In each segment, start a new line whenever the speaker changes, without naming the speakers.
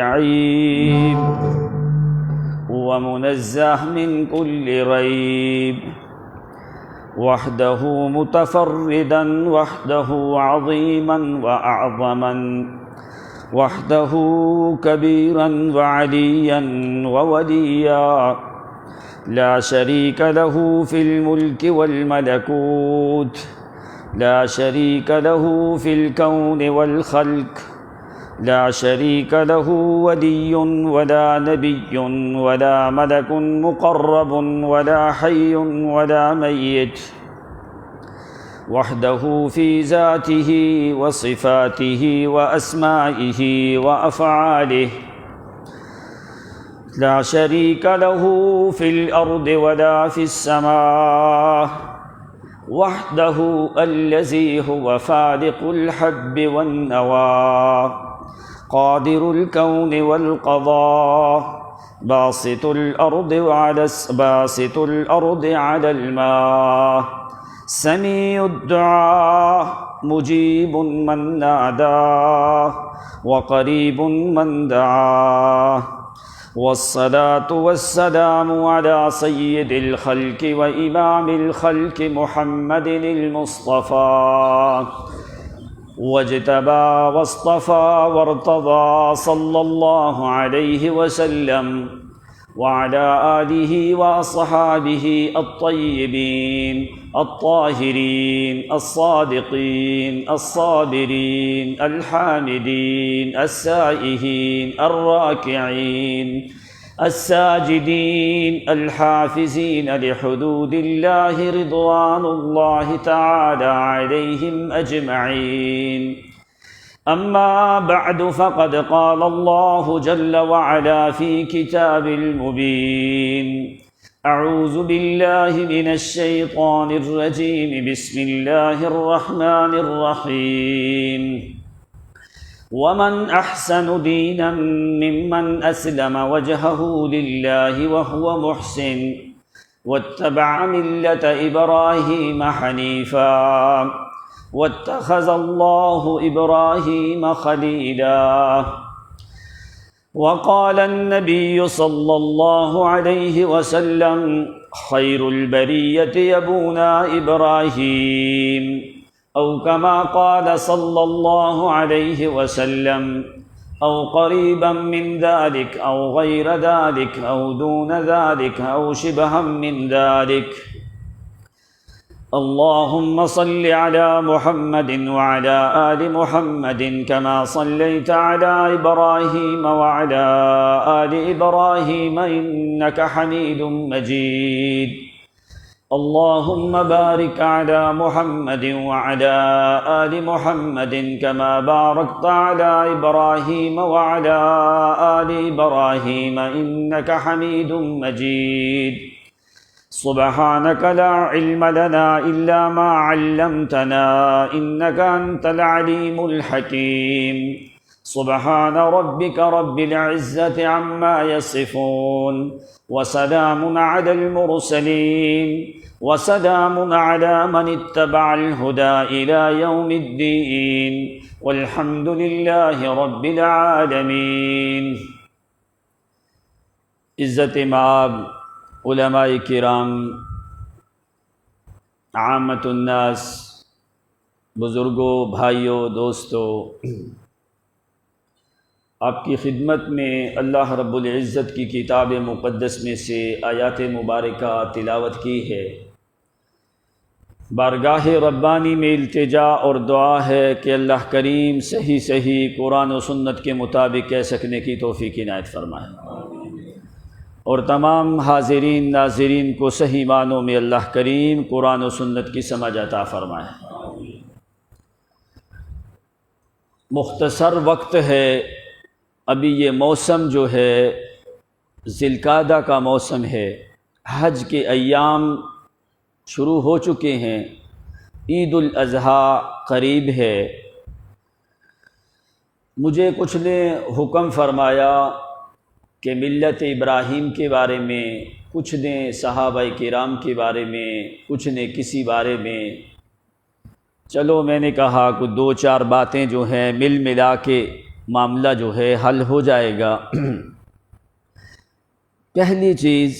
عيب ومنزه من كل ريب، وحده متفردا، وحده عظيما وأعظما، وحده كبيرا وعليا ووليا، لا شريك له في الملك والملكوت، لا شريك له في الكون والخلق، لا شريك له ولي ولا نبي ولا ملك مقرب ولا حي ولا ميت، وحده في ذاته وصفاته وأسمائه وأفعاله، لا شريك له في الأرض ولا في السماء، وحده الذي هو فالق الحب والنوى، قادر الكون والقضاء، باسط الأرض على الماء، سميع الدعاء، مجيب من ناداه، وقريب من دعاه، والصلاة والسلام على سيد الخلق وإمام الخلق محمد المصطفى، واجتبى واصطفى وارتضى صلى الله عليه وسلم، وعلى آله وأصحابه الطيبين الطاهرين الصادقين الصابرين الحامدين السائحين الراكعين الساجدين الحافظين لحدود الله رضوان الله تعالى عليهم أجمعين. أما بعد، فقد قال الله جل وعلا في كتاب المبين: أعوذ بالله من الشيطان الرجيم، بسم الله الرحمن الرحيم: ومن أحسن دينا ممن أسلم وجهه لله وهو محسن واتبع ملة إبراهيم حنيفا واتخذ الله إبراهيم خليلا. وقال النبي صلى الله عليه وسلم: خير البرية يبونا إبراهيم، أو كما قال صلى الله عليه وسلم، أو قريبا من ذلك، أو غير ذلك، أو دون ذلك، أو شبها من ذلك. اللهم صل على محمد وعلى آل محمد كما صليت على إبراهيم وعلى آل إبراهيم إنك حميد مجيد. اللهم بارك على محمد وعلى آل محمد كما باركت على إبراهيم وعلى آل إبراهيم إنك حميد مجيد. سبحانك لا علم لنا إلا ما علمتنا إنك أنت العليم الحكيم. سبحان ربك رب العزة عما يصفون، وسلام على المرسلين، وسلام على من اتبع الهدى إلى يوم الدين، والحمد لله رب العالمين. عزت مآب علماء کرام، عامت الناس، بزرگوں، بھائیوں، دوستوں، آپ کی خدمت میں اللہ رب العزت کی کتاب مقدس میں سے آیات مبارکہ تلاوت کی ہے۔ بارگاہ ربانی میں التجا اور دعا ہے کہ اللہ کریم صحیح قرآن و سنت کے مطابق کہہ سکنے کی توفیق عنایت فرمائے، اور تمام حاضرین ناظرین کو صحیح معنوں میں اللہ کریم قرآن و سنت کی سمجھ عطا فرمائے۔ مختصر وقت ہے، ابھی یہ موسم جو ہے ذی القعدہ کا موسم ہے، حج کے ایام شروع ہو چکے ہیں، عید الاضحیٰ قریب ہے۔ مجھے کچھ نے حکم فرمایا کہ ملت ابراہیم کے بارے میں، کچھ نے صحابہ کرام کے بارے میں، کچھ نے کسی بارے میں، چلو میں نے کہا کہ دو چار باتیں جو ہیں ملا کے معاملہ جو ہے حل ہو جائے گا۔ پہلی چیز،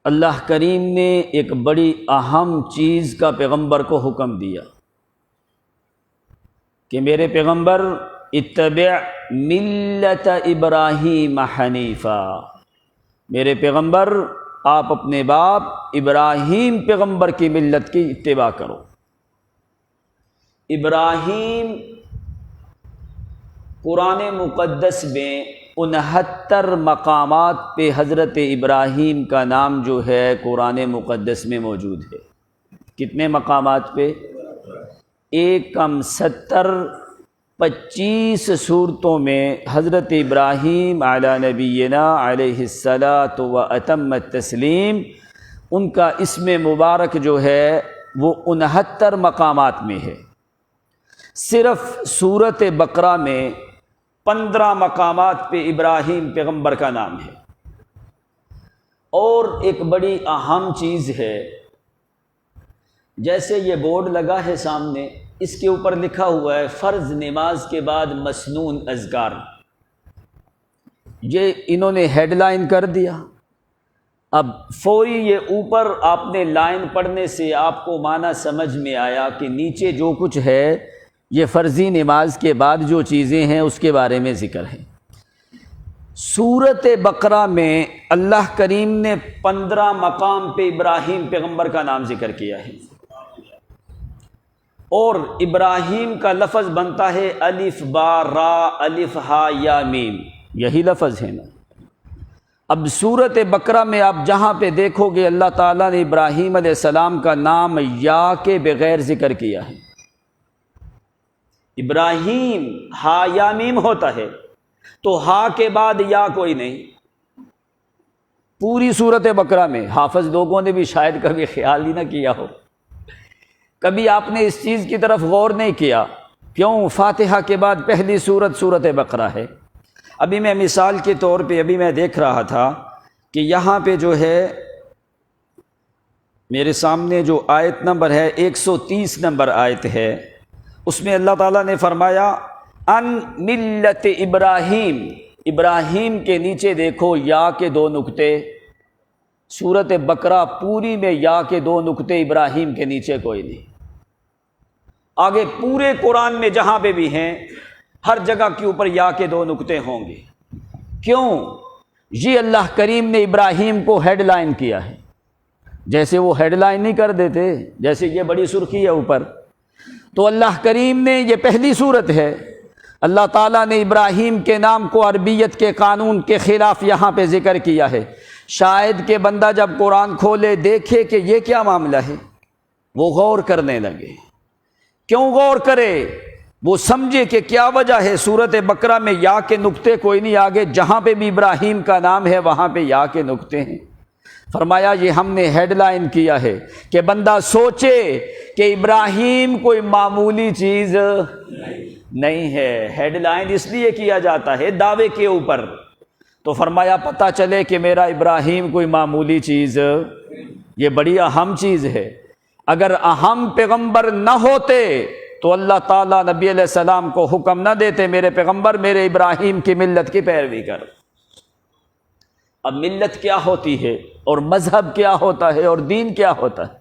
اللہ کریم نے ایک بڑی اہم چیز کا پیغمبر کو حکم دیا کہ میرے پیغمبر اتبع ملت ابراہیم حنیفا، میرے پیغمبر آپ اپنے باپ ابراہیم پیغمبر کی ملت کی اتباع کرو۔ ابراہیم قرآن مقدس میں 69 مقامات پہ حضرت ابراہیم کا نام جو ہے قرآن مقدس میں موجود ہے۔ کتنے مقامات پہ؟ ایک کم 25 صورتوں میں حضرت ابراہیم علی نبینا علیہ الصلاۃ و اتم التسلیم، ان کا اسم مبارک جو ہے وہ 69 مقامات میں ہے۔ صرف سورۃ بقرہ میں 15 مقامات پہ ابراہیم پیغمبر کا نام ہے۔ اور ایک بڑی اہم چیز ہے، جیسے یہ بورڈ لگا ہے سامنے، اس کے اوپر لکھا ہوا ہے فرض نماز کے بعد مسنون اذکار، یہ انہوں نے ہیڈ لائن کر دیا۔ اب فوری یہ اوپر آپ نے لائن پڑھنے سے آپ کو معنی سمجھ میں آیا کہ نیچے جو کچھ ہے یہ فرضی نماز کے بعد جو چیزیں ہیں اس کے بارے میں ذکر ہے۔ سورۃ بقرہ میں اللہ کریم نے 15 مقام پہ ابراہیم پیغمبر کا نام ذکر کیا ہے، اور ابراہیم کا لفظ بنتا ہے الف با را الف ہا یا میم، یہی لفظ ہے نا۔ اب سورۃ بقرہ میں آپ جہاں پہ دیکھو گے اللہ تعالیٰ نے ابراہیم علیہ السلام کا نام یا کے بغیر ذکر کیا ہے۔ ابراہیم ہا یا میم ہوتا ہے تو ہا کے بعد یا کوئی نہیں۔ پوری سورۃ بقرہ میں حافظ لوگوں نے بھی شاید کبھی خیال ہی نہ کیا ہو، کبھی آپ نے اس چیز کی طرف غور نہیں کیا، کیوں فاتحہ کے بعد پہلی سورۃ بقرہ ہے۔ ابھی میں مثال کے طور پہ ابھی میں دیکھ رہا تھا کہ یہاں پہ جو ہے میرے سامنے جو آیت نمبر ہے 130 نمبر آیت ہے، اس میں اللہ تعالیٰ نے فرمایا ان ملت ابراہیم، ابراہیم کے نیچے دیکھو یا کے 2 نقطے، سورۃ بقرہ پوری میں یا کے 2 نقطے، ابراہیم کے نیچے کوئی نہیں۔ آگے پورے قرآن میں جہاں پہ بھی ہیں ہر جگہ کے اوپر یا کے 2 نقطے ہوں گے۔ کیوں؟ یہ اللہ کریم نے ابراہیم کو ہیڈ لائن کیا ہے، جیسے وہ ہیڈ لائن نہیں کر دیتے، جیسے یہ بڑی سرخی ہے اوپر، تو اللہ کریم نے یہ پہلی صورت ہے، اللہ تعالیٰ نے ابراہیم کے نام کو عربیت کے قانون کے خلاف یہاں پہ ذکر کیا ہے۔ شاید کہ بندہ جب قرآن کھولے دیکھے کہ یہ کیا معاملہ ہے، وہ غور کرنے لگے۔ کیوں غور کرے؟ وہ سمجھے کہ کیا وجہ ہے۔ سورۃ بقرہ میں یا کے نقطے کوئی نہیں، آگے جہاں پہ بھی ابراہیم کا نام ہے وہاں پہ یا کے نقطے ہیں۔ فرمایا یہ ہم نے ہیڈ لائن کیا ہے کہ بندہ سوچے کہ ابراہیم کوئی معمولی چیز نہیں ہے۔ ہیڈ لائن اس لیے کیا جاتا ہے دعوے کے اوپر، تو فرمایا پتہ چلے کہ میرا ابراہیم کوئی معمولی چیز، یہ بڑی اہم چیز ہے۔ اگر اہم پیغمبر نہ ہوتے تو اللہ تعالیٰ نبی علیہ السلام کو حکم نہ دیتے میرے پیغمبر میرے ابراہیم کی ملت کی پیروی کر۔ اب ملت کیا ہوتی ہے اور مذہب کیا ہوتا ہے اور دین کیا ہوتا ہے؟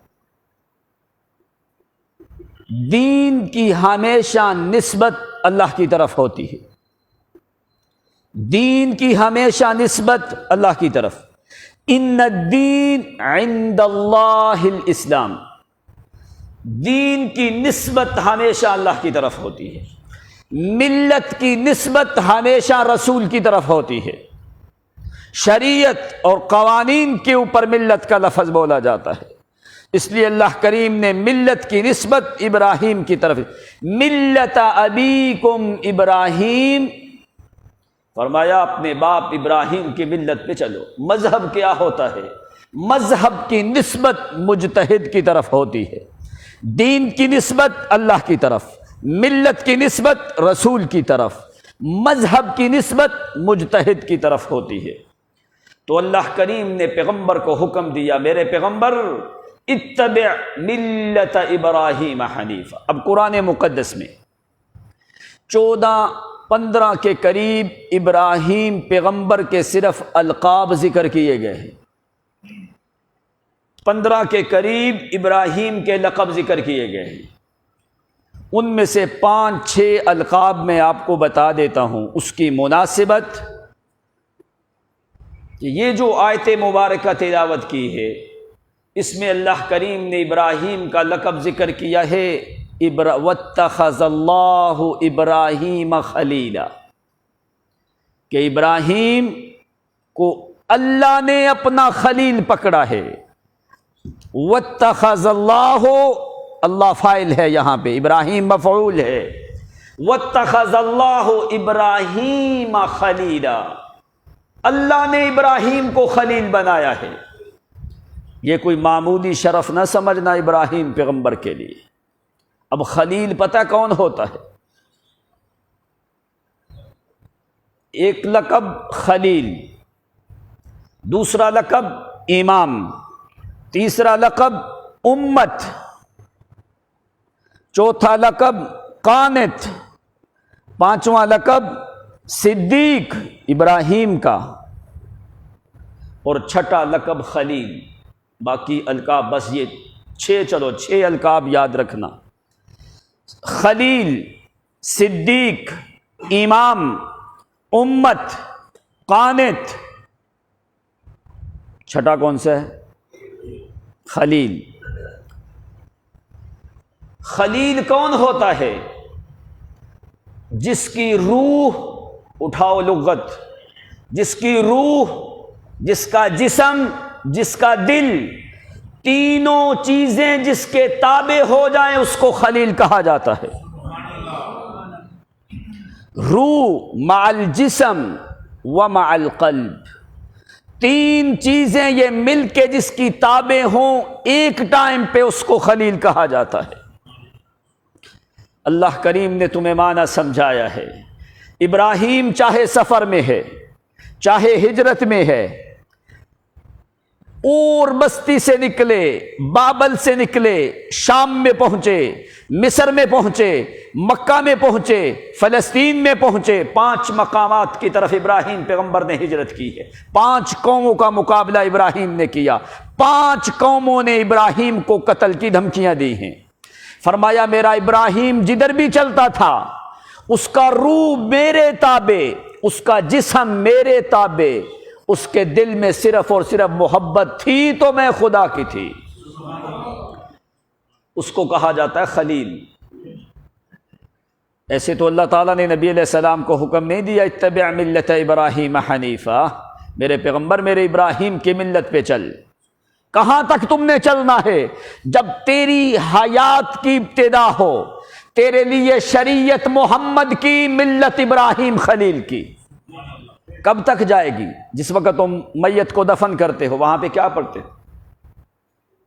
دین کی ہمیشہ نسبت اللہ کی طرف ہوتی ہے، دین کی ہمیشہ نسبت اللہ کی طرف۔ ان الدین عند اللہ الاسلام، دین کی نسبت ہمیشہ اللہ کی طرف ہوتی ہے، ملت کی نسبت ہمیشہ رسول کی طرف ہوتی ہے۔ شریعت اور قوانین کے اوپر ملت کا لفظ بولا جاتا ہے، اس لیے اللہ کریم نے ملت کی نسبت ابراہیم کی طرف، ملت ابیکم ابراہیم، فرمایا اپنے باپ ابراہیم کی ملت پہ چلو۔ مذہب کیا ہوتا ہے؟ مذہب کی نسبت مجتہد کی طرف ہوتی ہے، دین کی نسبت اللہ کی طرف، ملت کی نسبت رسول کی طرف، مذہب کی نسبت مجتہد کی طرف ہوتی ہے۔ تو اللہ کریم نے پیغمبر کو حکم دیا میرے پیغمبر اتبع ملت ابراہیم حنیفا۔ اب قرآن مقدس میں 14-15 کے قریب ابراہیم پیغمبر کے صرف القاب ذکر کیے گئے ہیں۔ 15 کے قریب ابراہیم کے لقب ذکر کیے گئے ہیں۔ ان میں سے 5-6 القاب میں آپ کو بتا دیتا ہوں۔ اس کی مناسبت کہ یہ جو آیت مبارکہ تلاوت کی ہے، اس میں اللہ کریم نے ابراہیم کا لقب ذکر کیا ہے، وَاتَّخَذَ اللَّهُ إِبْرَاهِيمَ خَلِيلًا، کہ ابراہیم کو اللہ نے اپنا خلیل پکڑا ہے۔ وَاتَّخَذَ اللَّهُ، اللہ فاعل ہے یہاں پہ، ابراہیم مفعول ہے۔ وَاتَّخَذَ اللَّهُ إِبْرَاهِيمَ خَلِيلًا، اللہ نے ابراہیم کو خلیل بنایا ہے۔ یہ کوئی معمولی شرف نہ سمجھنا ابراہیم پیغمبر کے لیے۔ اب خلیل پتہ کون ہوتا ہے؟ ایک لقب خلیل، دوسرا لقب امام، تیسرا لقب امت، چوتھا لقب قانت، پانچواں لقب صدیق ابراہیم کا، اور چھٹا لقب خلیل۔ باقی القاب بس یہ 6 القاب یاد رکھنا: خلیل، صدیق، امام، امت، قانت۔ چھٹا کون سا ہے؟ خلیل۔ خلیل کون ہوتا ہے؟ جس کی روح، اٹھاؤ لغت، جس کی روح، جس کا جسم، جس کا دل، تینوں چیزیں جس کے تابع ہو جائیں اس کو خلیل کہا جاتا ہے۔ روح مع الجسم و مع القلب، تین چیزیں یہ مل کے جس کی تابع ہوں ایک ٹائم پہ اس کو خلیل کہا جاتا ہے۔ اللہ کریم نے تمہیں معنی سمجھایا ہے۔ ابراہیم چاہے سفر میں ہے، چاہے ہجرت میں ہے، اور بستی سے نکلے، بابل سے نکلے، شام میں پہنچے، مصر میں پہنچے، مکہ میں پہنچے، فلسطین میں پہنچے، 5 مقامات کی طرف ابراہیم پیغمبر نے ہجرت کی ہے۔ 5 قوموں کا مقابلہ ابراہیم نے کیا۔ 5 قوموں نے ابراہیم کو قتل کی دھمکیاں دی ہیں۔ فرمایا میرا ابراہیم جدھر بھی چلتا تھا اس کا روح میرے تابع، اس کا جسم میرے تابع، اس کے دل میں صرف اور صرف محبت تھی تو میں خدا کی تھی۔ اس کو کہا جاتا ہے خلیل۔ ایسے تو اللہ تعالیٰ نے نبی علیہ السلام کو حکم نہیں دیا اتبع ملت ابراہیم حنیفہ، میرے پیغمبر میرے ابراہیم کی ملت پہ چل۔ کہاں تک تم نے چلنا ہے؟ جب تیری حیات کی ابتدا ہو، تیرے لیے شریعت محمد کی، ملت ابراہیم خلیل کی۔ کب تک جائے گی؟ جس وقت تم میت کو دفن کرتے ہو وہاں پہ کیا پڑھتے ہو؟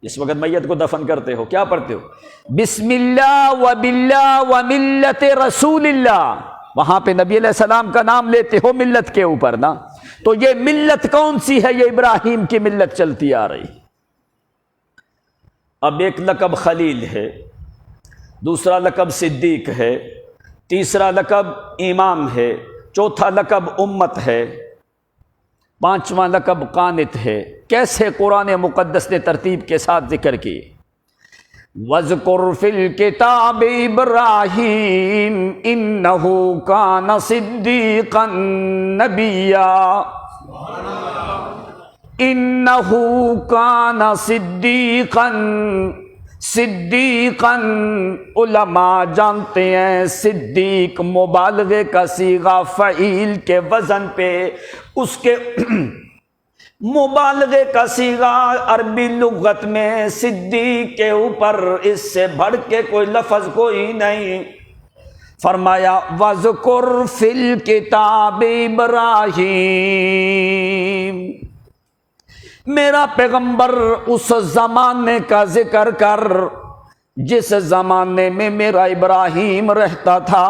جس وقت میت کو دفن کرتے ہو کیا پڑھتے ہو؟ بسم اللہ و باللہ و ملت رسول اللہ۔ وہاں پہ نبی علیہ السلام کا نام لیتے ہو ملت کے اوپر نا۔ تو یہ ملت کون سی ہے؟ یہ ابراہیم کی ملت چلتی آ رہی۔ اب ایک لقب خلیل ہے، دوسرا لقب صدیق ہے، تیسرا لقب امام ہے، چوتھا لقب امت ہے، 5واں لقب قانت ہے۔ کیسے قرآن مقدس نے ترتیب کے ساتھ ذکر کی؟ وَاذْكُرْ فِي الْكِتَابِ إِبْرَاهِيمَ إِنَّهُ كَانَ صِدِّيقًا نَبِيًّا، إِنَّهُ كَانَ صدیقاً علماء جانتے ہیں صدیق مبالغے کا صیغہ فعیل کے وزن پہ، اس کے مبالغے کا صیغہ عربی لغت میں صدیق کے اوپر اس سے بڑھ کے کوئی لفظ کوئی نہیں۔ فرمایا وَاذْكُرْ فِي الْكِتَابِ إِبْرَاهِيمَ، میرا پیغمبر اس زمانے کا ذکر کر جس زمانے میں میرا ابراہیم رہتا تھا۔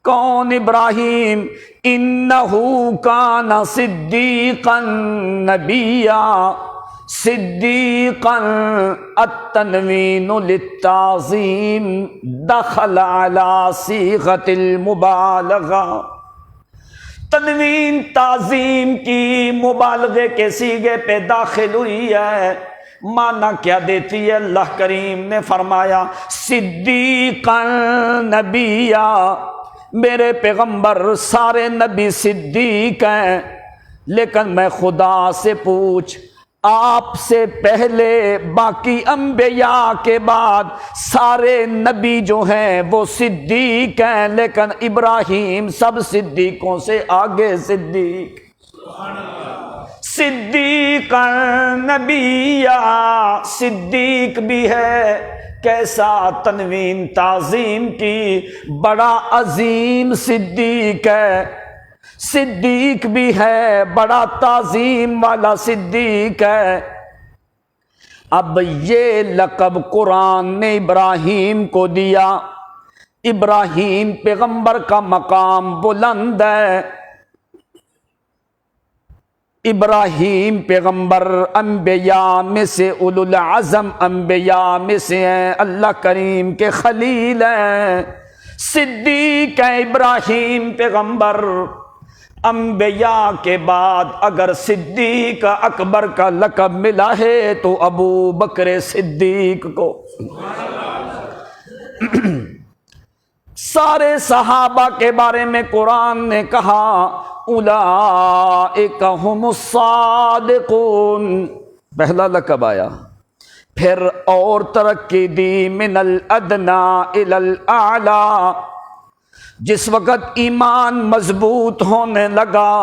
کون ابراہیم؟ انہو کان صدیقا نبیا، صدیقا التنوین للتعظیم دخل علی صیغۃ المبالغہ، تنوین تعظیم کی مبالغے کے صیغے پہ داخل ہوئی ہے۔ معنی کیا دیتی ہے؟ اللہ کریم نے فرمایا صدیقا نبیا، میرے پیغمبر سارے نبی صدیق ہیں، لیکن میں خدا سے پوچھ، آپ سے پہلے باقی انبیاء کے بعد سارے نبی جو ہیں وہ صدیق ہیں، لیکن ابراہیم سب صدیقوں سے آگے صدیق، صدیق نبیہ، صدیق بھی ہے، کیسا تنوین تعظیم کی، بڑا عظیم صدیق ہے، صدیق بھی ہے، بڑا تعظیم والا صدیق ہے۔ اب یہ لقب قرآن نے ابراہیم کو دیا، ابراہیم پیغمبر کا مقام بلند ہے، ابراہیم پیغمبر انبیاء میں سے اولو العزم انبیاء میں سے ہیں، اللہ کریم کے خلیل ہیں، صدیق ہیں ابراہیم پیغمبر۔ انبیاء کے بعد اگر صدیق اکبر کا لقب ملا ہے تو ابو بکر صدیق کو۔ سارے صحابہ کے بارے میں قرآن نے کہا اولئک ھم الصادقون، پہلا لقب آیا، پھر اور ترقی دی من الادنی الی الاعلی۔ جس وقت ایمان مضبوط ہونے لگا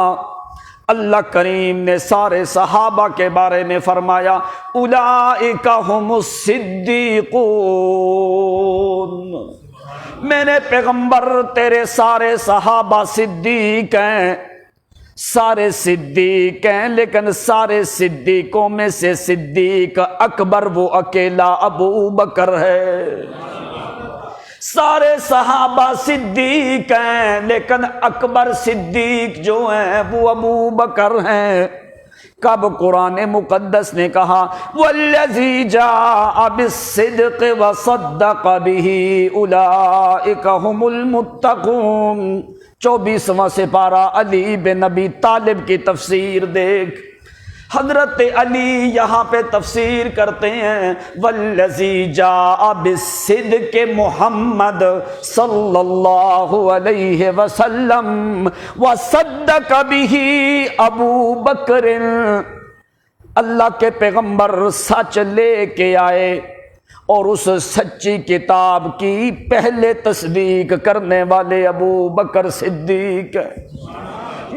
اللہ کریم نے سارے صحابہ کے بارے میں فرمایا اولئک ھم الصدیقون، میرے پیغمبر تیرے سارے صحابہ صدیق ہیں، سارے صدیق ہیں، لیکن سارے صدیقوں میں سے صدیق اکبر وہ اکیلا ابو بکر ہے۔ سارے صحابہ صدیق ہیں، لیکن اکبر صدیق جو ہیں وہ ابو بکر ہیں۔ کب قرآن مقدس نے کہا والذی جاء بالصدق وصدق به اولئک ھم المتقون، 24واں سپارہ علی بن ابی طالب کی تفسیر دیکھ، حضرت علی یہاں پہ تفسیر کرتے ہیں والذی جاء بالصدق محمد صلی اللہ علیہ وسلم وصدق به ابو بکر، اللہ کے پیغمبر سچ لے کے آئے اور اس سچی کتاب کی پہلے تصدیق کرنے والے ابو بکر صدیق ہے۔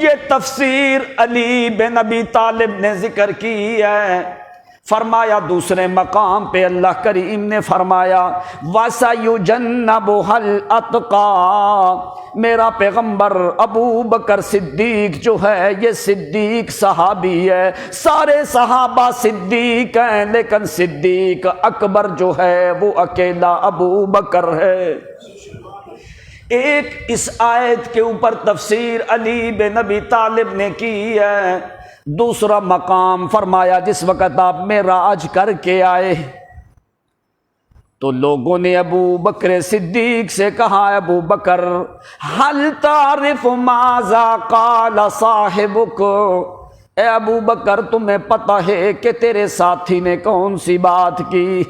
یہ تفسیر علی بن ابی طالب نے ذکر کی ہے۔ فرمایا دوسرے مقام پہ اللہ کریم نے فرمایا وَسَيُجَنَّبُهَا الْأَتْقَى، میرا پیغمبر ابو بکر صدیق جو ہے یہ صدیق صحابی ہے، سارے صحابہ صدیق ہیں، لیکن صدیق اکبر جو ہے وہ اکیلا ابو بکر ہے۔ ایک اس آیت کے اوپر تفسیر علی بن ابی طالب نے کی ہے۔ دوسرا مقام فرمایا جس وقت آپ معراج کر کے آئے تو لوگوں نے ابو بکر صدیق سے کہا ابو بکر هل تعرف ماذا قال صاحبک، اے ابو بکر تمہیں پتہ ہے کہ تیرے ساتھی نے کون سی بات کی؟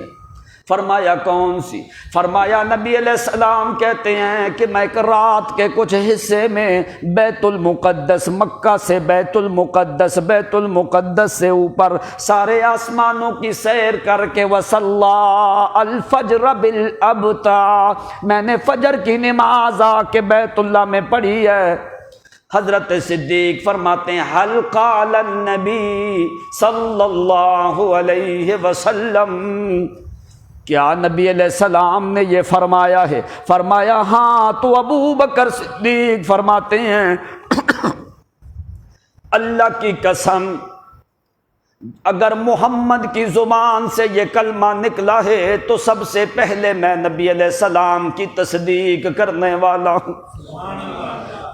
فرمایا کون سی؟ فرمایا نبی علیہ السلام کہتے ہیں کہ میں ایک رات کے کچھ حصے میں بیت المقدس، مکہ سے بیت المقدس سے اوپر سارے آسمانوں کی سیر کر کے وصلی الفجر بالابطا، میں نے فجر کی نماز آ کے بیت اللہ میں پڑھی ہے۔ حضرت صدیق فرماتے ہیں حل قال النبی صلی اللہ علیہ وسلم، کیا نبی علیہ السلام نے یہ فرمایا ہے؟ فرمایا ہاں۔ تو ابو بکر صدیق فرماتے ہیں اللہ کی قسم اگر محمد کی زبان سے یہ کلمہ نکلا ہے تو سب سے پہلے میں نبی علیہ السلام کی تصدیق کرنے والا ہوں۔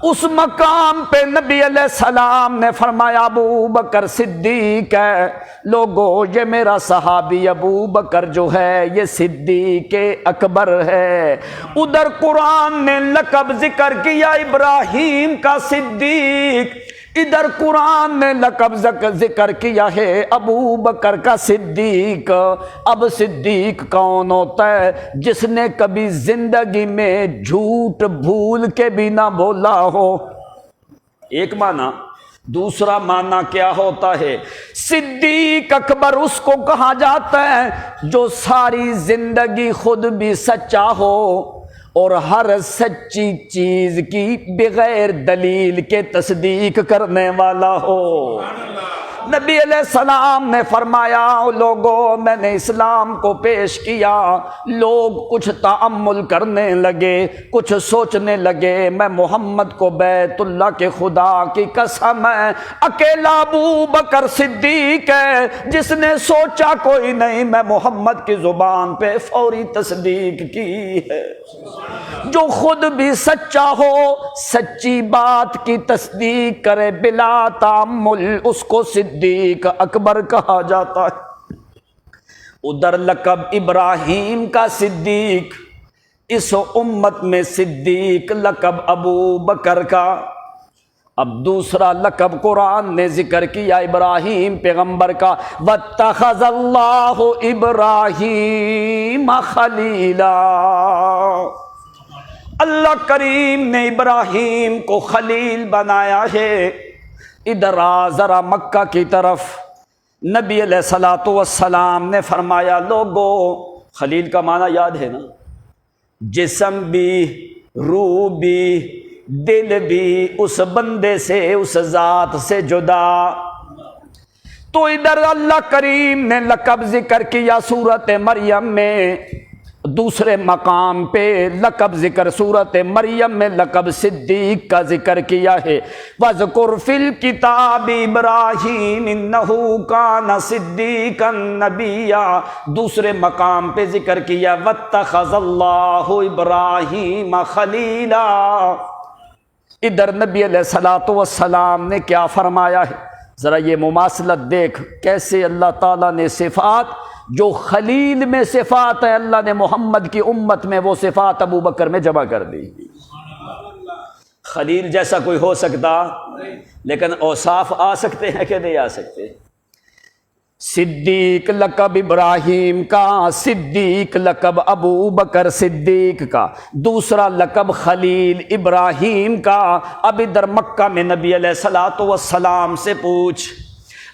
اس مقام پہ نبی علیہ السلام نے فرمایا ابو بکر صدیق ہے۔ لوگو یہ میرا صحابی ابو بکر جو ہے یہ صدیق اکبر ہے۔ ادھر قرآن نے لقب ذکر کیا ابراہیم کا صدیق، ادھر قرآن نے لقب ذکر کیا ہے ابو بکر کا صدیق۔ اب صدیق کون ہوتا ہے؟ جس نے کبھی زندگی میں جھوٹ بھول کے بھی نہ بولا ہو، ایک معنی۔ دوسرا معنی کیا ہوتا ہے؟ صدیق اکبر اس کو کہا جاتا ہے جو ساری زندگی خود بھی سچا ہو اور ہر سچی چیز کی بغیر دلیل کے تصدیق کرنے والا ہو۔ نبی علیہ السلام نے فرمایا لوگوں میں نے اسلام کو پیش کیا، لوگ کچھ تأمل کرنے لگے، کچھ سوچنے لگے، میں محمد کو بیت اللہ کے خدا کی قسم ہے اکیلا ابو بکر صدیق ہے جس نے سوچا کوئی نہیں، میں محمد کی زبان پہ فوری تصدیق کی ہے۔ جو خود بھی سچا ہو، سچی بات کی تصدیق کرے بلا تأمل، اس کو صدیق اکبر کہا جاتا ہے۔ ادھر لقب ابراہیم کا صدیق، اس امت میں صدیق لقب ابو بکر کا۔ اب دوسرا لقب قرآن نے ذکر کیا ابراہیم پیغمبر کا، وَاتَّخَذَ اللَّهُ إِبْرَاهِيمَ خَلِيلًا۔ اللہ کریم نے ابراہیم کو خلیل بنایا ہے۔ ادھر آ ذرا مکہ کی طرف، نبی علیہ الصلوۃ والسلام نے فرمایا لوگو، خلیل کا معنی یاد ہے نا؟ جسم بھی، روح بھی، دل بھی اس بندے سے، اس ذات سے جدا۔ تو ادھر اللہ کریم نے لقب ذکر کیا سورۃ مریم میں، دوسرے مقام پہ لقب ذکر سورۃ مریم میں لقب صدیق کا ذکر کیا ہے، وَاذْكُرْ فِي الْكِتَابِ إِبْرَاهِيمَ إِنَّهُ كَانَ صِدِّيقًا نَبِيًّا۔ دوسرے مقام پہ ذکر کیا وَاتَّخَذَ اللَّهُ إِبْرَاهِيمَ خَلِيلًا۔ ادھر نبی علیہ الصلوۃ والسلام نے کیا فرمایا ہے؟ ذرا یہ مماثلت دیکھ کیسے اللہ تعالیٰ نے صفات جو خلیل میں صفات ہے اللہ نے محمد کی امت میں وہ صفات ابو بکر میں جمع کر دی۔ خلیل جیسا کوئی ہو سکتا، لیکن اوصاف آ سکتے ہیں کہ نہیں آ سکتے؟ صدیق لقب ابراہیم کا، صدیق لقب ابو بکر صدیق کا، دوسرا لقب خلیل ابراہیم کا۔ اب ادھر مکہ میں نبی علیہ الصلوۃ والسلام سے پوچھ،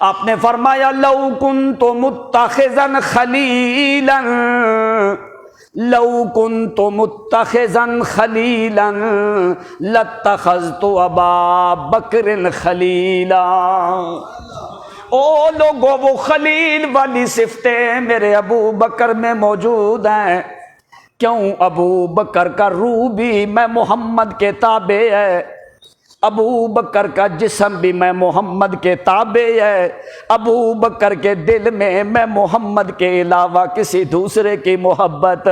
آپ نے فرمایا لو کنت متخذا خلیلا، لو کنت متخذا خلیلا لاتخذت ابا بکر خلیلا۔ او لوگوں وہ خلیل والی صفتیں میرے ابو بکر میں موجود ہیں۔ کیوں؟ ابو بکر کا روح بھی میں محمد کے تابع ہے، ابو بکر کا جسم بھی میں محمد کے تابع ہے، ابو بکر کے دل میں میں محمد کے علاوہ کسی دوسرے کی محبت۔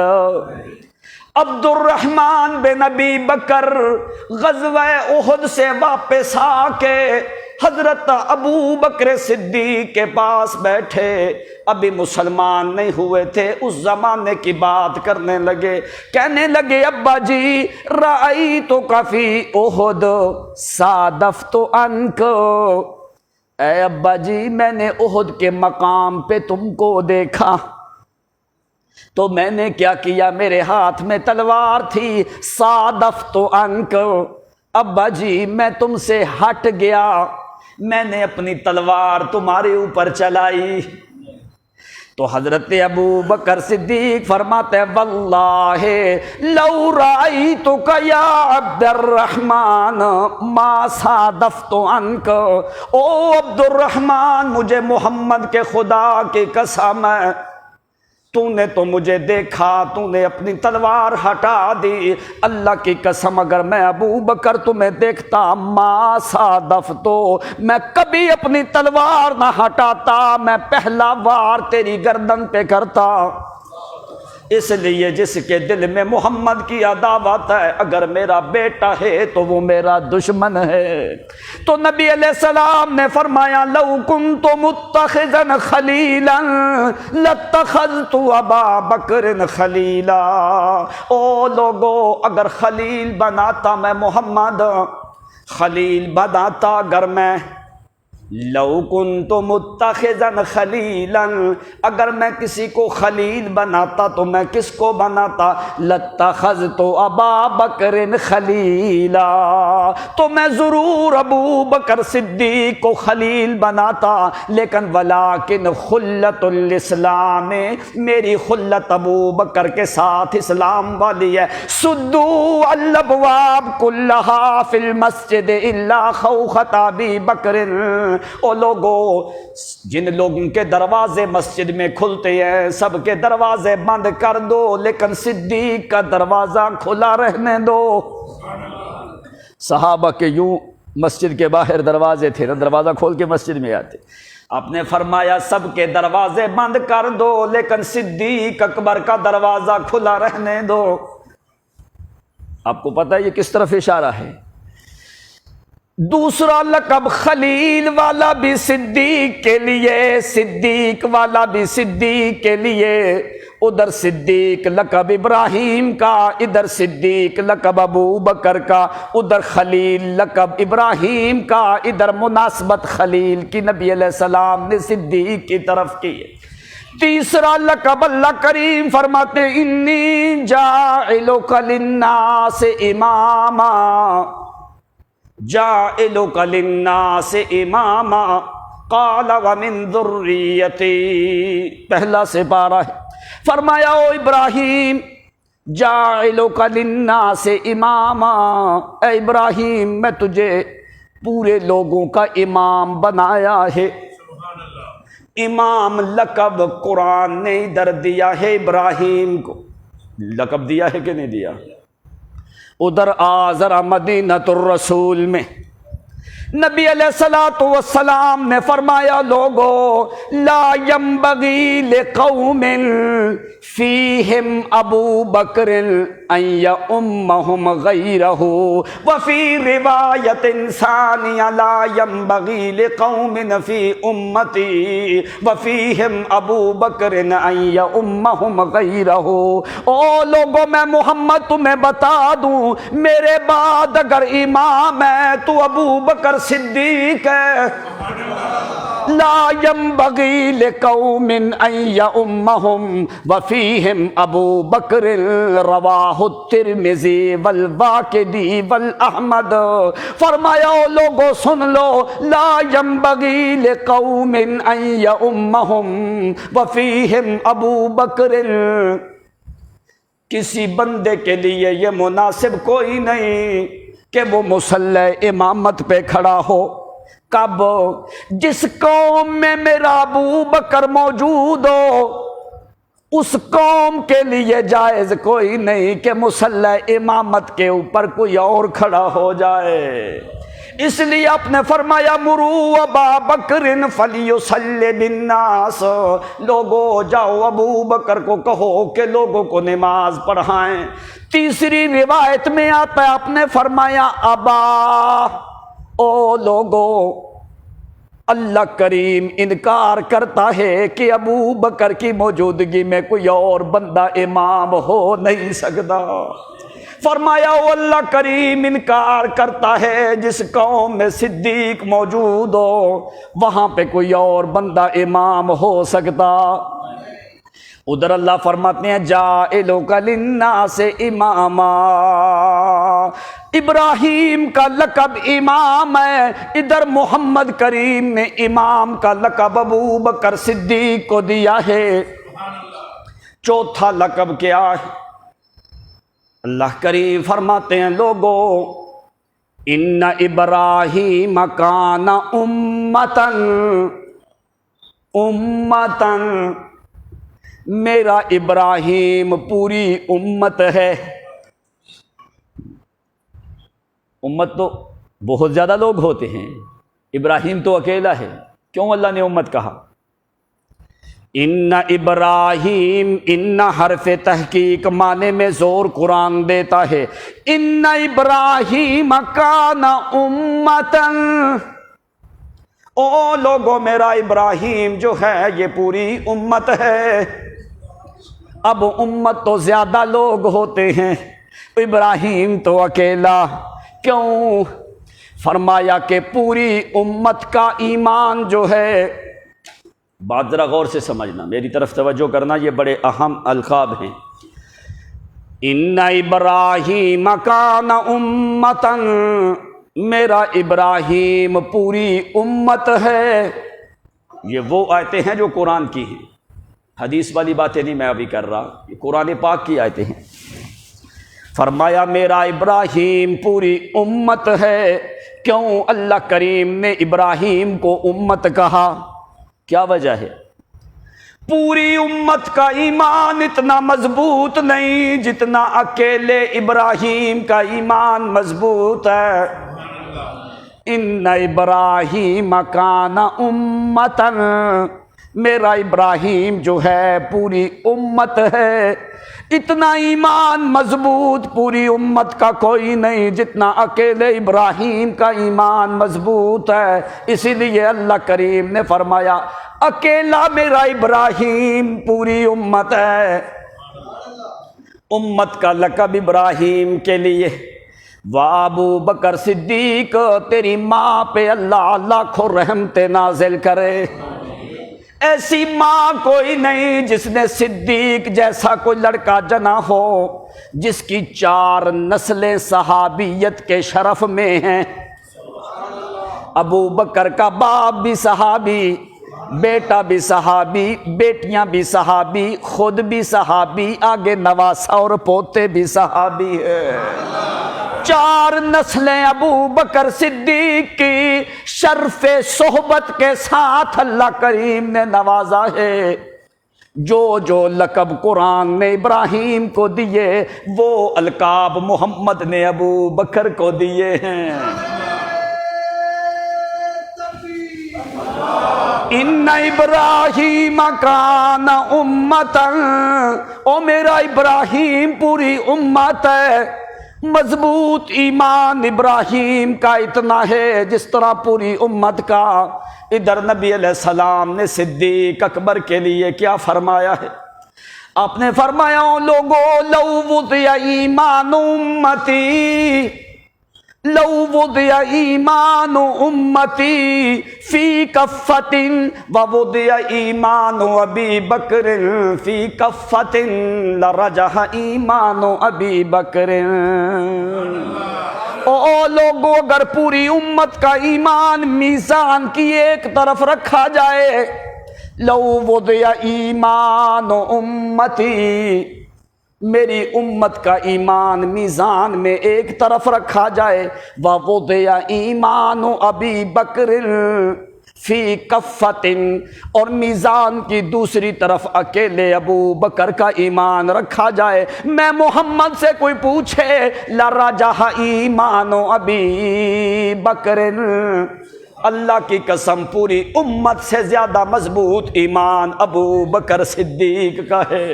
عبد الرحمن بن ابی بکر غزوہ احد سے واپس آ کے حضرت ابو بکر صدیق کے پاس بیٹھے، ابھی مسلمان نہیں ہوئے تھے، اس زمانے کی بات کرنے لگے، کہنے لگے ابا جی رأیتک فی احد صادفت عنک، اے ابا جی میں نے احد کے مقام پہ تم کو دیکھا تو میں نے کیا کیا، میرے ہاتھ میں تلوار تھی، صادفت عنک، ابا جی میں تم سے ہٹ گیا، میں نے اپنی تلوار تمہارے اوپر چلائی۔ تو حضرت ابو بکر صدیق فرماتے ہیں واللہ لو رأیتک یا عبد الرحمن ما صادفت عنک، او عبد الرحمن مجھے محمد کے خدا کی قسم ہے تو نے تو مجھے دیکھا، تو نے اپنی تلوار ہٹا دی، اللہ کی قسم اگر میں ابو بکر تمہیں دیکھتا ما صادف تو میں کبھی اپنی تلوار نہ ہٹاتا، میں پہلا وار تیری گردن پہ کرتا۔ اس لیے جس کے دل میں محمد کی عداوت ہے، اگر میرا بیٹا ہے تو وہ میرا دشمن ہے۔ تو نبی علیہ السلام نے فرمایا لو کنت متخذا خلیلا لاتخذت ابا بکر خلیلا، او لوگو اگر خلیل بناتا میں محمد، خلیل بناتا اگر میں، لو کنت متخذا خلیلا، اگر میں کسی کو خلیل بناتا تو میں کس کو بناتا؟ لاتخذت ابا بکر خلیلا، تو میں ضرور ابو بکر صدیق کو خلیل بناتا، لیکن ولیکن خلت الاسلام، میری خلت ابو بکر کے ساتھ اسلام والی ہے۔ سدو الابواب کلہا فی المسجد الا خوخۃ ابی بکر، او لوگو جن لوگوں کے دروازے مسجد میں کھلتے ہیں سب کے دروازے بند کر دو، لیکن صدیق کا دروازہ کھلا رہنے دو۔ صحابہ کے یوں مسجد کے باہر دروازے تھے نا، دروازہ کھول کے مسجد میں آتے، آپ نے فرمایا سب کے دروازے بند کر دو لیکن صدیق اکبر کا دروازہ کھلا رہنے دو۔ آپ کو پتہ ہے یہ کس طرف اشارہ ہے؟ دوسرا لقب خلیل والا بھی صدیق کے لیے، صدیق والا بھی صدیق کے لیے، ادھر صدیق لقب ابراہیم کا، ادھر صدیق لقب ابو بکر کا، ادھر خلیل لقب ابراہیم کا، ادھر مناسبت خلیل کی نبی علیہ السلام نے صدیق کی طرف کی ہے۔ تیسرا لقب اللہ کریم فرماتے انی جاعلک للناس اماما، جاعلک للناس اماما قال ومن ذریتی، پہلا سپارہ ہے، فرمایا او ابراہیم جاعلک للناس اماما، اے ابراہیم میں تجھے پورے لوگوں کا امام بنایا ہے۔ امام لقب قرآن نے ادھر دیا ہے ابراہیم کو، لقب دیا ہے کہ نہیں دیا؟ ادھر ذرا مدینۃ الرسول میں نبی علیہ الصلوۃ والسلام نے فرمایا لوگو لا ينبغي لقوم فیہم ابو بکر ان یؤمہم غیرہ، وفی روایت ثانیہ لا ينبغي لقوم فی امتی وفیہم ابو بکر ان یؤمہم غیرہ۔ او لوگو میں محمد تمہیں بتا دوں میرے بعد اگر امام ہے تو ابو بکر صدیق ہے۔ لا ينبغي لقوم ان یؤمہم وفیہم ابو بکر، رواہ الترمذی والواقدی والاحمد۔ فرمایا لوگوں سن لو لا ينبغي لقوم ان یؤمہم وفیہم ابو بکر، کسی بندے کے لیے یہ مناسب کوئی نہیں کہ وہ مصلی امامت پہ کھڑا ہو۔ کب؟ جس قوم میں میرا ابو بکر موجود ہو، اس قوم کے لیے جائز کوئی نہیں کہ مصلی امامت کے اوپر کوئی اور کھڑا ہو جائے۔ اس لیے آپ نے فرمایا مرو ابا بکر فلیصلی بالناس، لوگو جاؤ ابو بکر کو کہو کہ لوگوں کو نماز پڑھائیں۔ تیسری روایت میں آتا ہے آپ نے فرمایا ابا، او لوگو اللہ کریم انکار کرتا ہے کہ ابو بکر کی موجودگی میں کوئی اور بندہ امام ہو نہیں سکتا۔ فرمایا او اللہ کریم انکار کرتا ہے جس قوم میں صدیق موجود ہو وہاں پہ کوئی اور بندہ امام ہو سکتا۔ ادھر اللہ فرماتے ہیں جاعلک للناس اماما، ابراہیم کا لقب امام ہے، ادھر محمد کریم نے امام کا لقب ابو بکر صدیق کو دیا ہے۔ چوتھا لقب کیا ہے؟ اللہ کریم فرماتے ہیں لوگو ان ابراہیم کان امتن، میرا ابراہیم پوری امت ہے۔ امت تو بہت زیادہ لوگ ہوتے ہیں، ابراہیم تو اکیلا ہے، کیوں اللہ نے امت کہا؟ ان ابراہیم، ان حرف تحقیق معنی میں زور قرآن دیتا ہے۔ ان ابراہیم کان امتاً، او لوگوں میرا ابراہیم جو ہے یہ پوری امت ہے۔ اب امت تو زیادہ لوگ ہوتے ہیں، ابراہیم تو اکیلا، کیوں؟ فرمایا کہ پوری امت کا ایمان جو ہے، بات ذرا غور سے سمجھنا، میری طرف توجہ کرنا، یہ بڑے اہم القاب ہیں۔ ان ابراہیم کان امتاً، میرا ابراہیم پوری امت ہے۔ یہ وہ آیتیں ہیں جو قرآن کی ہیں، حدیث والی باتیں نہیں میں ابھی کر رہا، یہ قرآن پاک کی آیتیں ہیں۔ فرمایا میرا ابراہیم پوری امت ہے۔ کیوں اللہ کریم نے ابراہیم کو امت کہا؟ کیا وجہ ہے؟ پوری امت کا ایمان اتنا مضبوط نہیں جتنا اکیلے ابراہیم کا ایمان مضبوط ہے۔ ان ابراہیم کان امتاً، میرا ابراہیم جو ہے پوری امت ہے۔ اتنا ایمان مضبوط پوری امت کا کوئی نہیں جتنا اکیلے ابراہیم کا ایمان مضبوط ہے۔ اسی لیے اللہ کریم نے فرمایا اکیلا میرا ابراہیم پوری امت ہے۔ امت کا لقب ابراہیم کے لیے۔ وابو بکر صدیق، تیری ماں پہ اللہ لاکھوں رحمت نازل کرے۔ ایسی ماں کوئی نہیں جس نے صدیق جیسا کوئی لڑکا جنا ہو، جس کی 4 نسلیں صحابیت کے شرف میں ہیں۔ ابو بکر کا باپ بھی صحابی، بیٹا بھی صحابی، بیٹیاں بھی صحابی، خود بھی صحابی، آگے نواسا اور پوتے بھی صحابی ہے۔ 4 نسلیں ابو بکر صدیق کی شرف صحبت کے ساتھ اللہ کریم نے نوازا ہے۔ جو لقب قرآن نے ابراہیم کو دیے وہ القاب محمد نے ابو بکر کو دیے ہیں۔ ان ابراہیم کان امتاً، او میرا ابراہیم پوری امت ہے۔ مضبوط ایمان ابراہیم کا اتنا ہے جس طرح پوری امت کا۔ ادھر نبی علیہ السلام نے صدیق اکبر کے لیے کیا فرمایا ہے؟ آپ نے فرمایا لوگو لو وضع ایمان امتی، لو وضع ایمان امتی فی کفۃ ووضع ایمان ابی بکر فی کفۃ لرجح ایمان ابی بکر۔ او لوگوں اگر پوری امت کا ایمان میزان کی ایک طرف رکھا جائے، لو وضع ایمان امتی، میری امت کا ایمان میزان میں ایک طرف رکھا جائے، ووضع ایمان ابی بکر فی کفۃ، اور میزان کی دوسری طرف اکیلے ابو بکر کا ایمان رکھا جائے، میں محمد سے کوئی پوچھے لرجح ایمان ابی بکر، اللہ کی قسم پوری امت سے زیادہ مضبوط ایمان ابو بکر صدیق کا ہے۔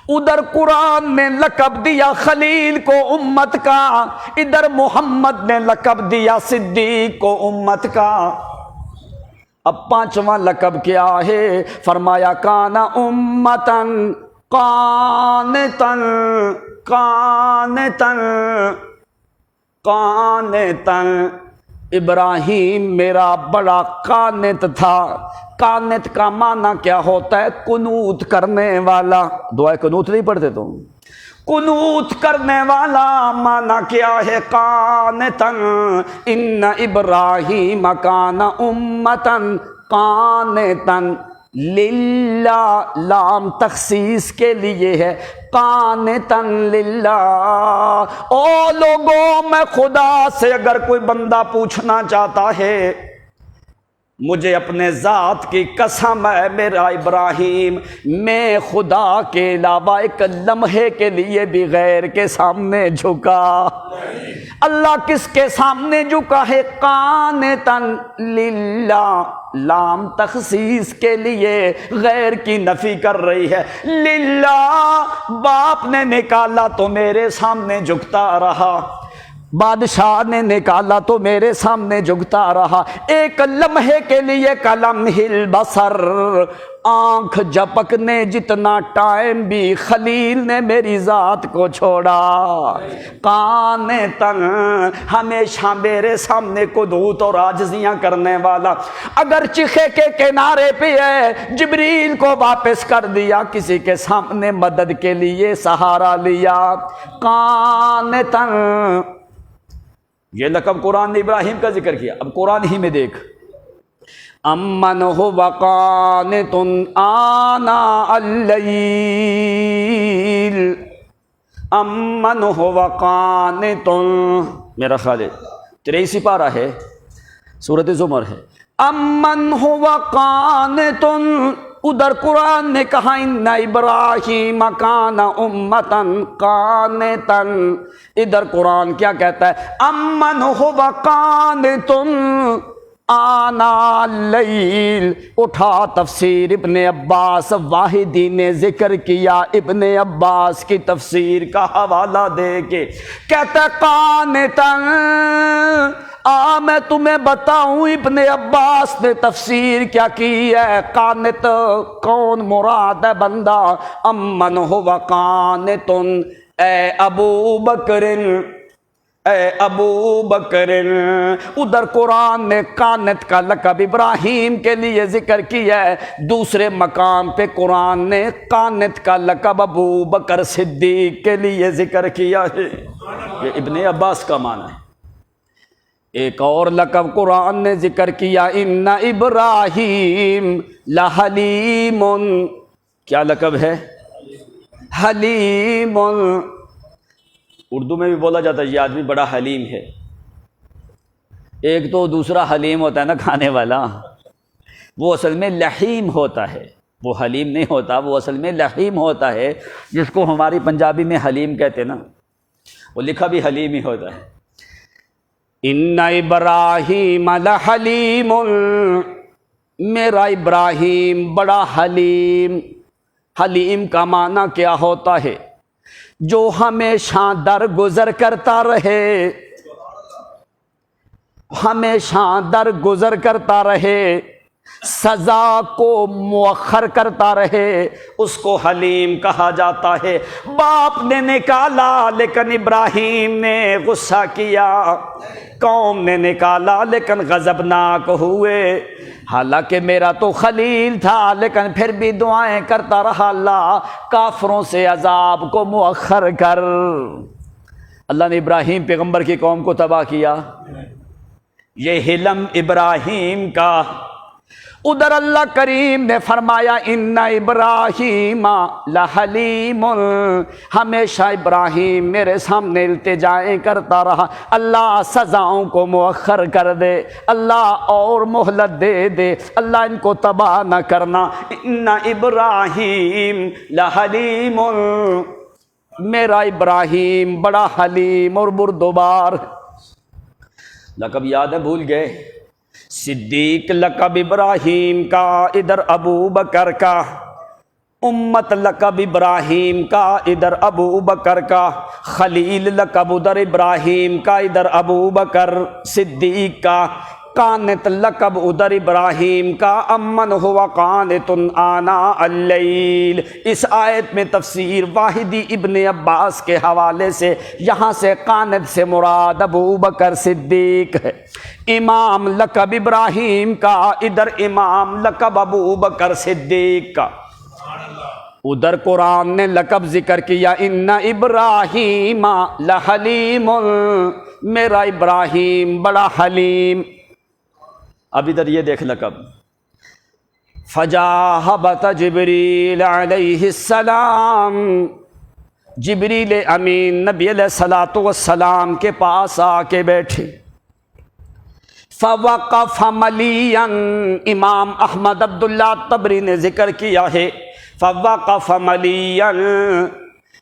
ادھر قرآن نے لقب دیا خلیل کو امت کا، ادھر محمد نے لقب دیا صدیق کو امت کا۔ اب 5واں لقب کیا ہے؟ فرمایا کانا امتاً قانتاً، قانتاً، قانتاً، ابراہیم میرا بڑا قانت تھا۔ قانت کا معنی کیا ہوتا ہے؟ قنوت کرنے والا۔ دعائے قنوت نہیں پڑھتے تم؟ قنوت کرنے والا معنی کیا ہے؟ قانتاً، ان ابراہیم کان امتاً قانتاً للہ، لام تخصیص کے لیے ہے، قانتاً للہ۔ او لوگوں میں خدا سے اگر کوئی بندہ پوچھنا چاہتا ہے مجھے اپنے ذات کی قسم ہے میرا ابراہیم، میں خدا کے علاوہ ایک لمحے کے لیے بھی غیر کے سامنے جھکا۔ اللہ کس کے سامنے جھکا ہے؟ قانتاً للہ، لام تخصیص کے لیے غیر کی نفی کر رہی ہے۔ للہ، باپ نے نکالا تو میرے سامنے جھکتا رہا، بادشاہ نے نکالا تو میرے سامنے جھکتا رہا، ایک لمحے کے لیے کلمح البصر، آنکھ جھپکنے جتنا ٹائم بھی خلیل نے میری ذات کو چھوڑا۔ قانتاً، ہمیشہ میرے سامنے قنوت اور عاجزیاں کرنے والا، اگر چیخے کے کنارے پہ ہے جبریل کو واپس کر دیا، کسی کے سامنے مدد کے لیے سہارا لیا۔ قانتاً، یہ لقب قرآن نے ابراہیم کا ذکر کیا۔ اب قرآن ہی میں دیکھ، امن هو قانت آناء اللیل، امن هو قانت، میرا خیال ہے 83 پارہ ہے، سورۃ زمر ہے۔ امن هو قانت، ادھر قرآن نے کہا ان ابراہیم کان امتا قانتا، ادھر قرآن کیا کہتا ہے؟ امن هو قانت آناء اللیل۔ اٹھا تفسیر ابن عباس، واحدی نے ذکر کیا ابن عباس کی تفسیر کا حوالہ دے کے، کہتا ہے قانتا، میں تمہیں بتاؤں ابن عباس نے تفسیر کیا کی ہے۔ قانت کون مراد ہے بندہ؟ امن هو قانت، اے ابو بکر، اے ابو بکر۔ ادھر قرآن نے قانت کا لقب ابراہیم کے لیے ذکر کیا ہے، دوسرے مقام پہ قرآن نے قانت کا لقب ابو بکر صدیق کے لیے ذکر کیا ہے۔ یہ ابن عباس کا معنی ہے۔ ایک اور لقب قرآن نے ذکر کیا، ان ابراہیم لحلیم، کیا لقب ہے؟ حلیم۔ اردو میں بھی بولا جاتا ہے یہ آدمی بڑا حلیم ہے۔ ایک تو دوسرا حلیم ہوتا ہے نا کھانے والا، وہ اصل میں لحیم ہوتا ہے، وہ حلیم نہیں ہوتا، وہ اصل میں لحیم ہوتا ہے، جس کو ہماری پنجابی میں حلیم کہتے ہیں نا، وہ لکھا بھی حلیم ہی ہوتا ہے۔ ان ابراہیم لحلیم، میرا ابراہیم بڑا حلیم۔ حلیم کا معنی کیا ہوتا ہے؟ جو ہمیشہ درگزر کرتا رہے، ہمیشہ درگزر کرتا رہے، سزا کو مؤخر کرتا رہے، اس کو حلیم کہا جاتا ہے۔ باپ نے نکالا لیکن ابراہیم نے غصہ کیا، قوم نے نکالا لیکن غضبناک ہوئے، حالانکہ میرا تو خلیل تھا لیکن پھر بھی دعائیں کرتا رہا، اللہ کافروں سے عذاب کو مؤخر کر۔ اللہ نے ابراہیم پیغمبر کی قوم کو تباہ کیا، یہ حلم ابراہیم کا۔ ادھر اللہ کریم نے فرمایا ان ابراہیم لحلیم، ہمیشہ ابراہیم میرے سامنے التجائیں کرتا رہا، اللہ سزاؤں کو مؤخر کر دے، اللہ اور مہلت دے دے، اللہ ان کو تباہ نہ کرنا۔ ان ابراہیم لحلیم، میرا ابراہیم بڑا حلیم اور بردبار۔ لقب یاد ہے؟ بھول گئے؟ صدیق لقب ابراہیم کا، ادھر ابو بکر کا۔ امت لقب ابراہیم کا، ادھر ابو بکر کا۔ خلیل لقب ادھر ابراہیم کا، ادھر ابو بکر صدیق کا۔ قانت لقب ادھر ابراہیم کا، امن ہوا قانت آناء اللیل۔ اس آیت میں تفسیر واحدی ابن عباس کے حوالے سے یہاں سے قانت سے مراد ابو بکر صدیق ہے۔ امام لقب ابراہیم کا، ادھر امام لقب ابو بکر صدیق کا۔ ادھر قرآن نے لقب ذکر کیا ان ابراہیم لحلیم، میرا ابراہیم بڑا حلیم۔ اب ادھر یہ دیکھ لقب، فجاء جبریل علیہ السلام، جبریل امین نبی علیہ الصلوۃ والسلام کے پاس آ کے بیٹھے۔ فوقف ملیا، امام احمد عبداللہ طبری نے ذکر کیا ہے فوقف ملیا،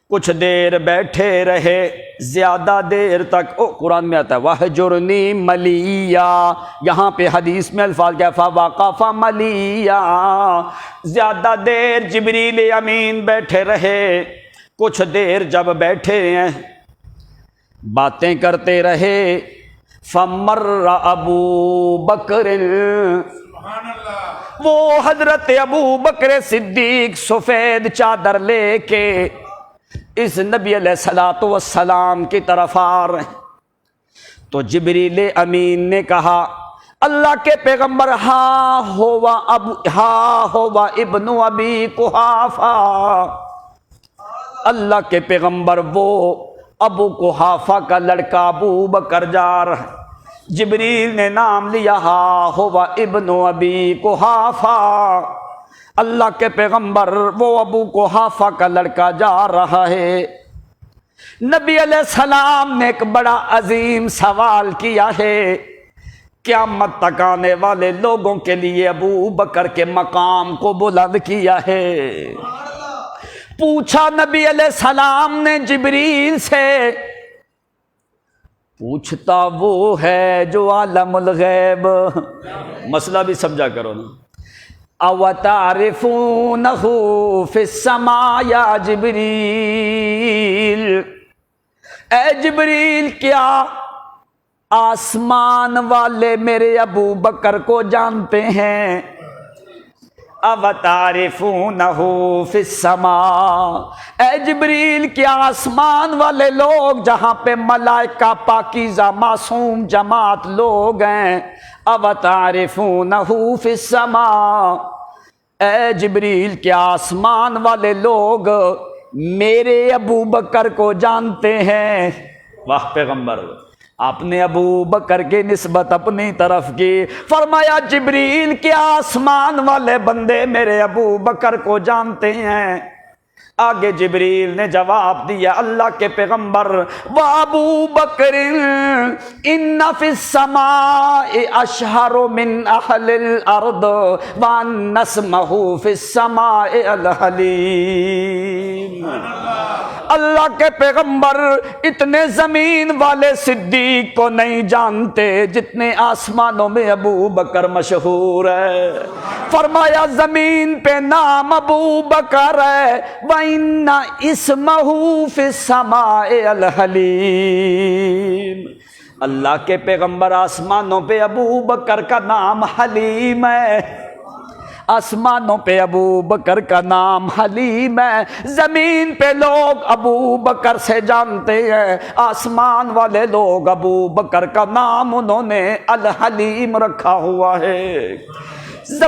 کچھ دیر بیٹھے رہے، زیادہ دیر تک۔ قرآن میں آتا ہے وَحْجُرْنِي مَلِيًّا، یہاں پہ حدیث میں الفاظ کیا فَوَقَفَ مَلِيًّا، زیادہ دیر جبریل امین بیٹھے رہے۔ کچھ دیر جب بیٹھے ہیں باتیں کرتے رہے، فَمَرَّ ابو بکر، وہ حضرت ابو بکر صدیق سفید چادر لے کے اس نبی علیہ الصلوۃ والسلام کی طرف آ رہے ہیں۔ تو جبریل امین نے کہا اللہ کے پیغمبر ہاں ہوا ابن ابی قحافہ، اللہ کے پیغمبر وہ ابو قحافہ کا لڑکا ابو بکر جا رہا ہے۔ جبریل نے نام لیا ہاں ہوا ابن ابی قحافہ، اللہ کے پیغمبر وہ ابو قحافہ کا لڑکا جا رہا ہے۔ نبی علیہ السلام نے ایک بڑا عظیم سوال کیا ہے، قیامت تک آنے والے لوگوں کے لیے ابو بکر کے مقام کو بلند کیا ہے۔ پوچھا نبی علیہ السلام نے جبریل سے، پوچھتا وہ ہے جو عالم الغیب، مسئلہ بھی سمجھا کرو نا۔ اَوَتَعْرِفُونَهُ فِي السَّمَاءِ یا جبریل، اے جبریل کیا آسمان والے میرے ابو بکر کو جانتے ہیں؟ اَوَتَعْرِفُونَهُ فِي السَّمَاءِ، اے جبریل کیا آسمان والے لوگ جہاں پہ ملائکہ پاکیزہ معصوم جماعت لوگ ہیں، اَوَتَعْرِفُونَهُ فِي السَّمَاءِ، اے جبریل کیا آسمان والے لوگ میرے ابو بکر کو جانتے ہیں؟ واہ پیغمبر، آپ نے ابو بکر کی نسبت اپنی طرف کی، فرمایا جبریل کیا آسمان والے بندے میرے ابو بکر کو جانتے ہیں؟ آگے جبریل نے جواب دیا اللہ کے پیغمبر وَأَبُو بَكْرٍ إِنَّ فِي السَّمَاءِ أَشْهَرُ مِنْ أَهْلِ الْأَرْضِ وَأَنَّ اسْمَهُ فِي السَّمَاءِ الْحَلِيمُ۔ اللہ کے پیغمبر اتنے زمین والے صدیق کو نہیں جانتے جتنے آسمانوں میں ابو بکر مشہور ہے۔ فرمایا زمین پہ نام ابو بکر ہے، وَإِنَّ اسْمَهُ فِي السَّمَاءِ الْحَلِيمُ۔ اللہ کے پیغمبر آسمانوں پہ ابو بکر کا نام حلیم ہے، آسمانوں پہ ابو بکر کا نام حلیم ہے۔ زمین پہ لوگ ابو بکر سے جانتے ہیں، آسمان والے لوگ ابو بکر کا نام انہوں نے الحلیم رکھا ہوا ہے۔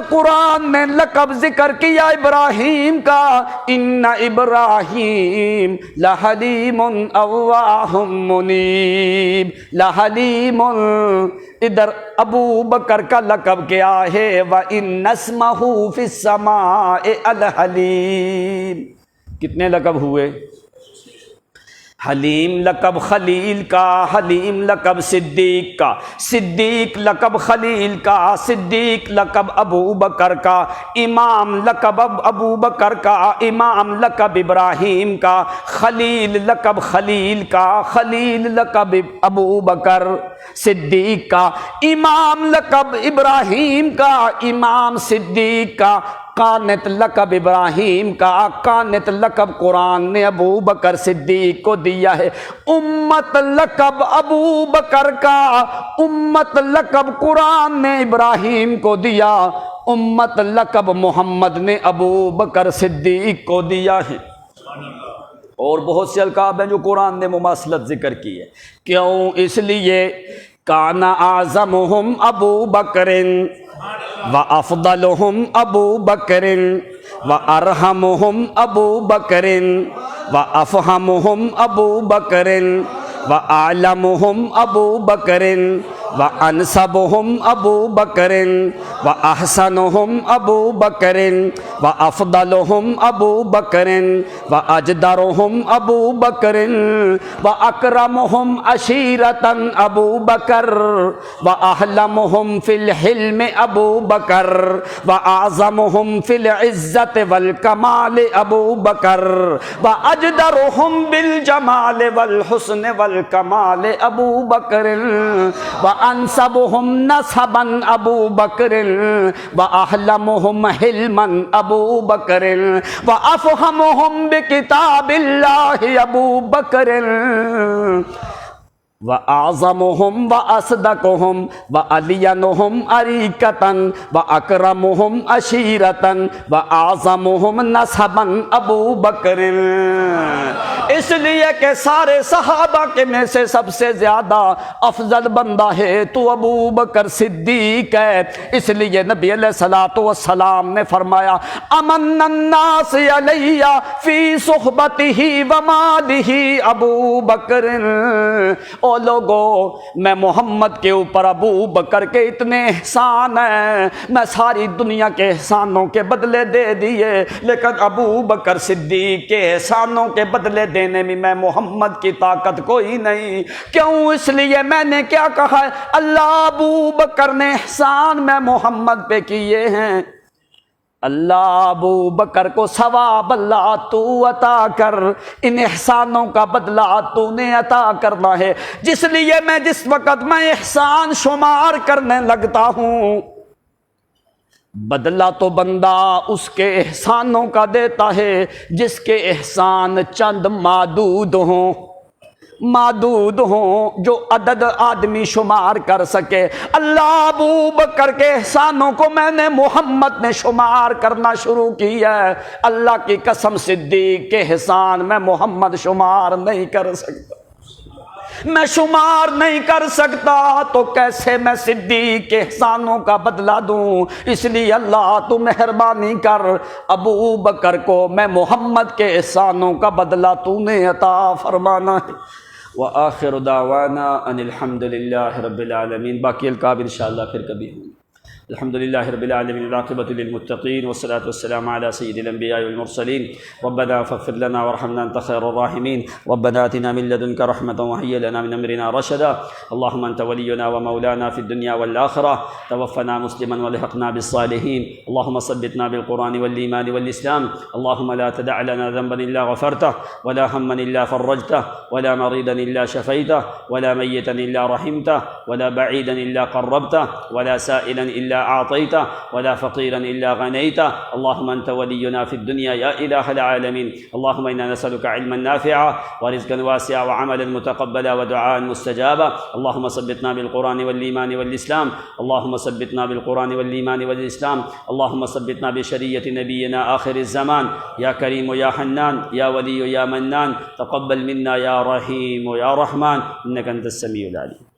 قرآن نے لقب ذکر کیا ابراہیم کا، ان ابراہیم لحلیم اواہ منیب، لحلیم، ادھر ابو بکر کا لقب کیا ہے وَإِنَّ اسْمَهُ فِي السَّمَاءِ الْحَلِيمُ۔ کتنے لقب ہوئے؟ حلیم لقب خلیل کا، حلیم لقب صدیق کا، صدیق لقب خلیل کا، صدیق لقب ابو بکر کا، امام لقب ابو بکر کا، امام لقب ابراہیم کا، خلیل لقب خلیل کا، خلیل لقب ابو بکر صدیق کا، امام لقب ابراہیم کا، امام صدیق کا، قانت لقب ابراہیم کا، قانت لقب قرآن نے ابو بکر صدیق کو دیا ہے۔ امت لقب ابو بکر کا، امت لقب قرآن نے ابراہیم کو دیا، امت لقب محمد نے ابو بکر صدیق کو دیا ہے۔ اور بہت سے القاب ہیں جو قرآن نے مماثلت ذکر کی ہے۔ کیوں؟ اس لیے کان اعظمہم ابو بکر وَأَفْضَلُهُمْ ابو بکر وَأَرْحَمُهُمْ ابو بکر وَأَفْحَمُهُمْ ابو بکر وَأَعْلَمُهُمْ ابو بکر وأنسبهم أبو بكر وأحسنهم أبو بكر وأفضلهم أبو بكر وأجدرهم أبو بكر وأكرمهم عشيرة أبو بكر وأحلمهم في الحلم أبو بكر وأعظمهم في العزة والكمال أبو بكر وأجدرهم بالجمال والحسن والكمال أبو بكر وأنسبهم نسبا أبو بكر وأحلمهم حلما أبو بكر وأفهمهم بكتاب الله أبو بكر وأعظمهم وأصدقهم وألينهم أريكة وأكرمهم عشيرة وأعظمهم نسبا أبو بكر. اس لیے کہ سارے صحابہ کے میں سے سب سے زیادہ افضل بندہ ہے تو ابو بکر صدیق ہے. اس لیے نبی علیہ الصلوۃ والسلام نے فرمایا امن الناس علی فی صحبتہ ومالہ ابو بکر. او لوگو میں محمد کے اوپر ابو بکر کے اتنے احسان ہیں، میں ساری دنیا کے احسانوں کے بدلے دے دیے، لیکن ابو بکر صدیق کے احسانوں کے بدلے دینے میں محمد کی طاقت کوئی نہیں. کیوں؟ اس لیے میں نے کیا کہا ہے، اللہ ابو بکر نے احسان میں محمد پہ کیے ہیں، اللہ ابو بکر کو ثواب اللہ تو عطا کر، ان احسانوں کا بدلہ تو نے عطا کرنا ہے. جس لیے میں جس وقت میں احسان شمار کرنے لگتا ہوں، بدلہ تو بندہ اس کے احسانوں کا دیتا ہے جس کے احسان چند معدود ہوں جو عدد آدمی شمار کر سکے. اللہ ابو بکر کے احسانوں کو میں نے محمد نے شمار کرنا شروع کیا ہے. اللہ کی قسم صدیق کے احسان میں محمد شمار نہیں کر سکتا، میں شمار نہیں کر سکتا، تو کیسے میں صدیق کے احسانوں کا بدلہ دوں؟ اس لیے اللہ تو مہربانی کر، ابو بکر کو میں محمد کے احسانوں کا بدلہ تو نے عطا فرمانا ہے. وآخر دعوانا ان الحمد للہ رب العالمین. باقی القاب انشاءاللہ پھر کبھی ہوں. الحمد للہ رب العالمین والعاقبۃ للمتقین والصلاة والسلام علی سید الانبیاء والمرسلین. ربنا فاغفر لنا وارحمنا انت خیر الراحمین. ربنا آتنا من لدنک رحمۃ وهیئ لنا من امرنا رشدا. اللهم انت ولینا ومولانا فی الدنیا والآخرہ. توفنا مسلما والحقنا بالصالحین. اللهم ثبتنا بالقرآن والایمان والاسلام. اللهم لا تدع لنا ذنبا الا غفرته ولا هما الا فرجته ولا مريضا الا شفيته ولا ميتا الا رحمته ولا بعيدا الا قربته ولا سائلا الا أعطيته ولا فقيرا إلا غنيته. اللهم أنت ولينا في الدنيا يا إله العالمين. اللهم إنا نسألك علما نافعا ورزقا واسعا وعملا متقبلا ودعاء مستجابا. اللهم ثبتنا بالقرآن والإيمان والإسلام. اللهم ثبتنا بالقرآن والإيمان والإسلام. اللهم ثبتنا بشريعة نبينا آخر الزمان. يا كريم يا حنان يا ولي يا منان، تقبل منا يا رحيم يا رحمن إنك أنت السميع العليم.